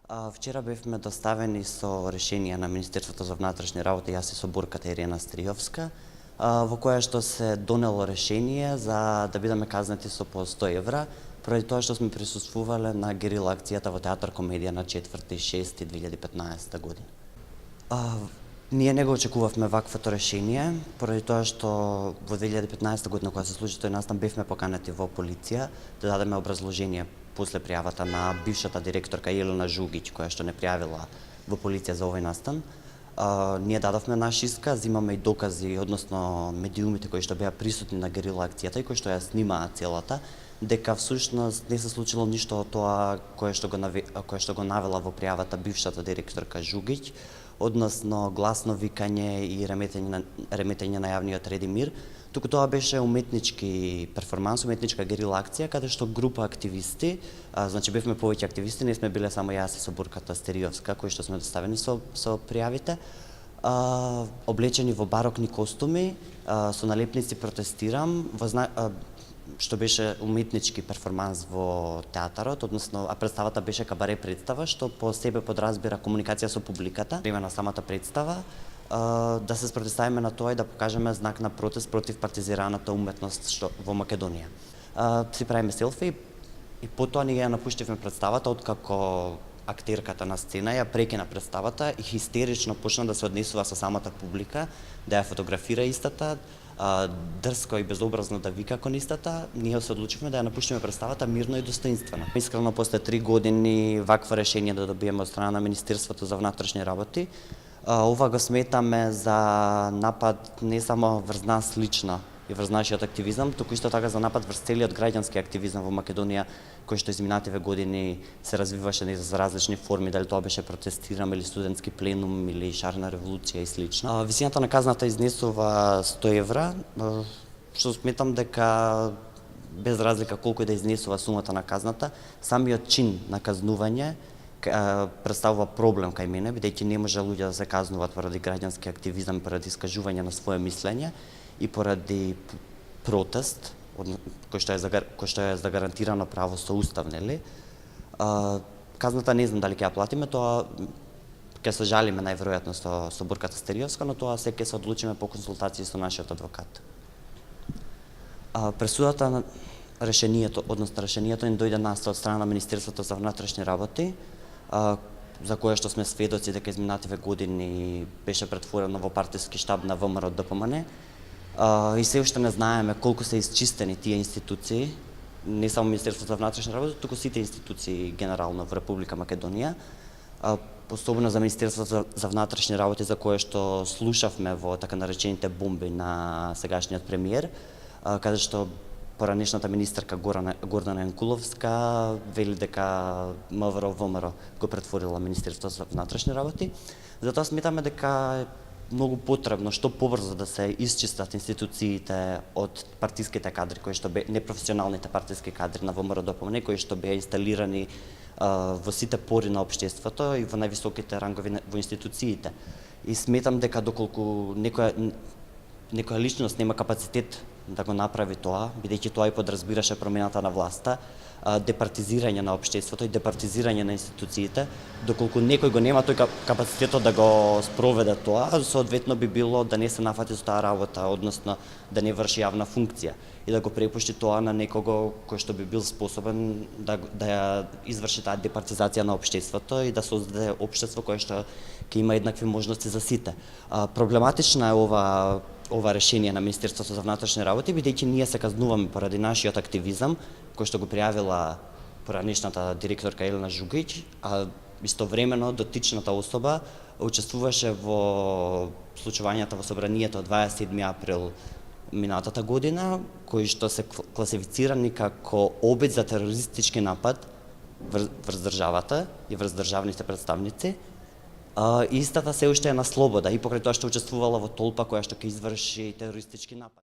Вчера бевме доставени со решение на Министерството за внатрешни работи, јас и соборката Ирена Стријовска, во која што се донело решение за да бидеме казнети со по 100 евра, поради тоа што сме присуствувале на герила акцијата во Театар Комедија на 4.6.2015 година. Ние не го очекувавме ваквото решение, поради тоа што во 2015 година, кога се случи тој настан, бевме поканети во полиција да дадеме образложение после пријавата на бившата директорка Елена Жугиќ, која што не пријавила во полиција за овој настан. Ние дадовме наш исказ, имаме и докази, односно медиумите кои што беа присутни на герила акцијата и кои што ја снимаа целата, дека всушност не се случило ништо од тоа кое што го навела во пријавата бившата директорка Жугиќ, односно гласно викање и реметење на јавниот ред и мир, туку тоа беше уметнички перформанс, уметничка герила акција, каде што група активисти, значи бевме повеќе активисти, не сме биле само јас и соборката Стериовска, кои што сме доставени со пријавите, облечени во барокни костуми, со налепници протестирам, што беше уметнички перформанс во театарот, односно представата беше кабаре представа, што по себе подразбира комуникација со публиката. Време на самата представа да се спротивставиме на тоа и да покажеме знак на протест против партизираната уметност што во Македонија. Си правиме селфи и потоа ние ја напуштивме представата откако актерката на сцена ја прекина представата и хистерично почна да се однесува со самата публика, да ја фотографира истата, дрско и безобразно да вика кон истата. Ние се одлучивме да ја напуштиме представата мирно и достоинствено. Искрено, после 3 години вакво решение да добиеме од страна на Министерството за внатрешни работи, ова го сметаме за напад не само врз нас лично и врз нашиот активизам, туку исто така за напад врз целиот граѓански активизам во Македонија, кој што изминативе години се развиваше за различни форми, дали тоа беше протестирам или студентски пленум или шарна револуција и слично. Висината на казната изнесува 100 евра, што сметам дека без разлика колку да изнесува сумата на казната, самиот чин на казнување представува проблем кај мене, бидејќи не може луѓе да се казнуваат поради граѓански активизам, поради искажување на свое мислење и поради протест, кој што е загарантирано право со устав, нели? Казната не знам дали ќе ја платиме, тоа ќе се жалиме најверојатно со соборката Стериовска, но тоа се ќе се одлучиме по консултации со нашиот адвокат. Пресудата на решението ни дојде нас од страна на Министерството за внатрешни работи, за кое што сме сведоци дека изминативе години беше претворено во партиски штаб на ВМРО ДПМН. И се уште не знаеме колку се исчистени тие институции, не само Министерството за внатрешни работи, туку сите институции генерално во Република Македонија, особено за Министерството за внатрешни работи, за кое што слушавме во така наречените бомби на сегашниот премиер, каде што поранешната министерка Гордана Јанкуловска вели дека МВР го претворила Министерството за внатрешни работи. Затоа сметаме дека е многу потребно што побрзо да се исчистат институциите од партиските кадри, кои што непрофесионалните партиски кадри на ВМРО ДПМН, кои што беа инсталирани во сите пори на општеството и во највисоките рангови во институциите. И сметам дека доколку некоја личност нема капацитет да го направи тоа, бидејќи тоа и подразбираше промената на власта, департизирање на општеството и департизирање на институциите, доколку некој го нема тој капацитетот да го спроведе тоа, соодветно би било да не се нафати со таа работа, односно да не врши јавна функција и да го препушти тоа на некого кој што би бил способен да ја изврши таа департизација на општеството и да создаде општество кое што ќе има еднакви можности за сите. Проблематична е ова решение на Министерството за внатрешни работи, бидејќи ние се казнуваме поради нашиот активизам, кој што го пријавила поранешната директорка Елена Жугиќ, а истовремено дотичната особа учествуваше во случувањата во собранието од 27 април минатата година, кои што се класифицирани како обид за терористички напад врз државата и врз државните представници. Истата се уште е на слобода и покрај тоа што учествувала во толпа која што ќе изврши терористички напад.